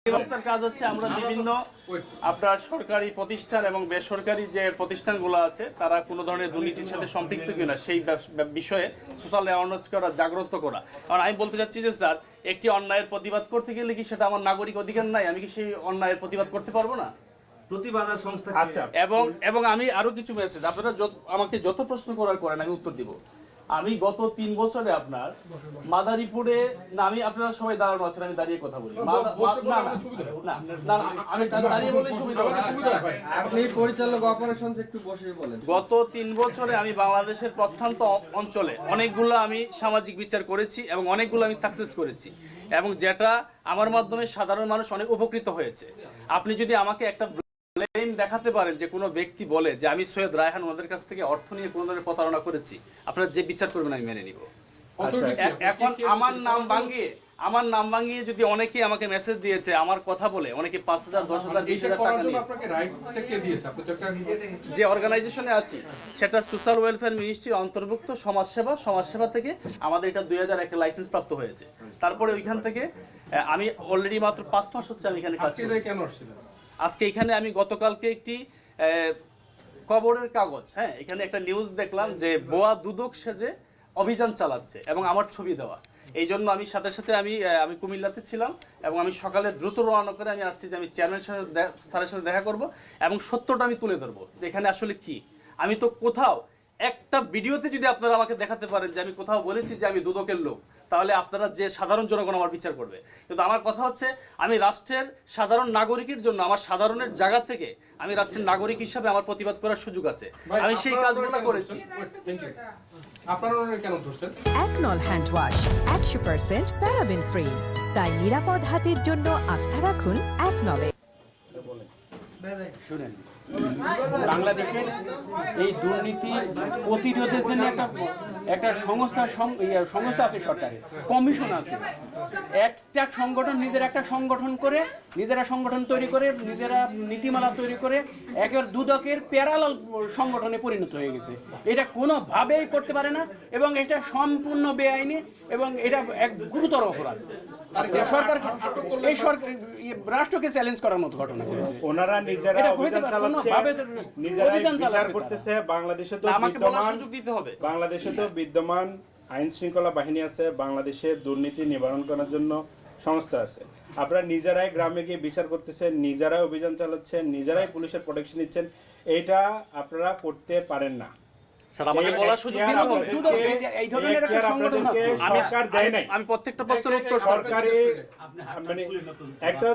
সংস্থার কাজ হচ্ছে আমরা বিভিন্ন আপনার সরকারি প্রতিষ্ঠান এবং বেসরকারি যে প্রতিষ্ঠানগুলো আছে তারা কোনো ধরনের দুর্নীতির সাথে সম্পৃক্ত কিনা সেই বিষয়ে সোশ্যাল অ্যাওয়ারনেস করা, জাগ্রত করা। কারণ আমি বলতে চাচ্ছি যে স্যার, একটি অন্যায়ের প্রতিবাদ করতে গেলে কি সেটা আমার নাগরিক অধিকার নাই? আমি কি সেই অন্যায়ের প্রতিবাদ করতে পারবো না? প্রতিবাদের সংস্থা আচ্ছা, এবং আমি আরো কিছু মেসেজ, আপনারা আমাকে যত প্রশ্ন করেন আমি উত্তর দিব। আমি গত 3 বছরে আপনার মাদারীপুরে, না আমি আপনারা সবাই দাঁড়ানো আছেন, আমি দাঁড়িয়ে কথা বলি। আমি দাঁড়িয়ে বলে সুবিধা হয়। আপনি পরিচালক অপারেশনস একটু বসে বলেন। গত 3 বছরে আমি বাংলাদেশের প্রত্যন্ত অঞ্চলে অনেকগুলো আমি সামাজিক বিচার করেছি এবং অনেকগুলো আমি সাকসেস করেছি, এবং যেটা আমার মাধ্যমে সাধারণ মানুষ অনেক উপকৃত হয়েছে। আপনি যদি আমাকে একটা ব্লেম দেখাতে পারেন যে কোনো ব্যক্তি বলে যে আমি সৈয়দ রায়হান ওনাদের কাছ থেকে অর্থ নিয়ে কোনো ধরনের প্রতারণা করেছি, আপনারা যে বিচার করবেন আমি মেনে নিব। এখন আমার নাম ভাঙিয়ে যদি অনেকে আমাকে মেসেজ দিয়েছে, আমার কথা বলে অনেকে 5,000, 10,000, 20,000 টাকা নিয়ে, যে অর্গানাইজেশনে আছি সেটা সোশ্যাল ওয়েলফেয়ার মিনিস্ট্রির অন্তর্ভুক্ত সমাজসেবা থেকে আমাদের এটা 2001 লাইসেন্স প্রাপ্ত হয়েছে। তারপরে ওইখান থেকে আমি অলরেডি মাত্র 5 মাস হচ্ছে আমি এখানে কাজ করছি। আজকে এখানে আমি গতকালকে একটি খবরের কাগজ, এখানে একটা নিউজ দেখলাম যে বোয়া দুদক সেজে অভিযান চালাচ্ছে এবং আমার ছবি দেওয়া। এই জন্য আমি সাথে সাথে আমি কুমিল্লাতে ছিলাম এবং আমি সকালে দ্রুত রওনা করে আমি আসছি যে আমি চেয়ারম্যানের স্যারের সাথে দেখা করব এবং সত্যটা আমি তুলে ধরবো যে এখানে আসলে কি। আমি তো কোথাও একটা ভিডিওতে যদি আপনারা আমাকে দেখাতে পারেন যে আমি কোথাও বলেছি যে আমি দুদকের লোক, তাহলে আপনারা যে সাধারণ জনগণ আমার বিচার করবে। কিন্তু আমার কথা হচ্ছে আমি রাষ্ট্রের সাধারণ নাগরিকের জন্য আমার সাধারণের জায়গা থেকে আমি রাষ্ট্রের নাগরিক হিসাবে আমার প্রতিবাদ করার সুযোগ আছে, আমি সেই কাজগুলো করেছি। একনল হ্যান্ড ওয়াশ 100% প্যারাবেন ফ্রি, তাই নিরাপদ হাতের জন্য আস্থা রাখুন একনলে। শুনেন, বাংলাদেশের এই দুর্নীতি প্রতিরোধের জন্য একটা সংস্থা আছে, সরকারের কমিশন আছে। একটা সংগঠন একটা সংগঠন করে নিজেরা সংগঠন তৈরি করে, নিজেরা নীতিমালা তৈরি করে একেবারে দুদকের প্যারালাল সংগঠনে পরিণত হয়ে গেছে। এটা কোনোভাবেই করতে পারে না এবং এটা সম্পূর্ণ বেআইনি এবং এটা এক গুরুতর অপরাধ। সরকার এই সরকার রাষ্ট্রকে চ্যালেঞ্জ করার মতো ঘটনা ঘটেছে। ওনারা নিজেরা অভিযান চালাচ্ছে, নিজেরাই বিচার করতেছে। বাংলাদেশে তো বিদ্যমান আইন শৃঙ্খলা বাহিনী আছে, বাংলাদেশে দুর্নীতি নিবারণ করার জন্য সংস্থা আছে। আপনারা নিজেরাই গ্রামে গিয়ে বিচার করতেছেন, নিজেরাই অভিযান চালাচ্ছেন, নিজেরাই পুলিশের প্রোটেকশন নিচ্ছেন। এইটা আপনারা করতে পারেন না। আমি প্রত্যেকটা প্রশ্নের উত্তর সরকারি মানে একটা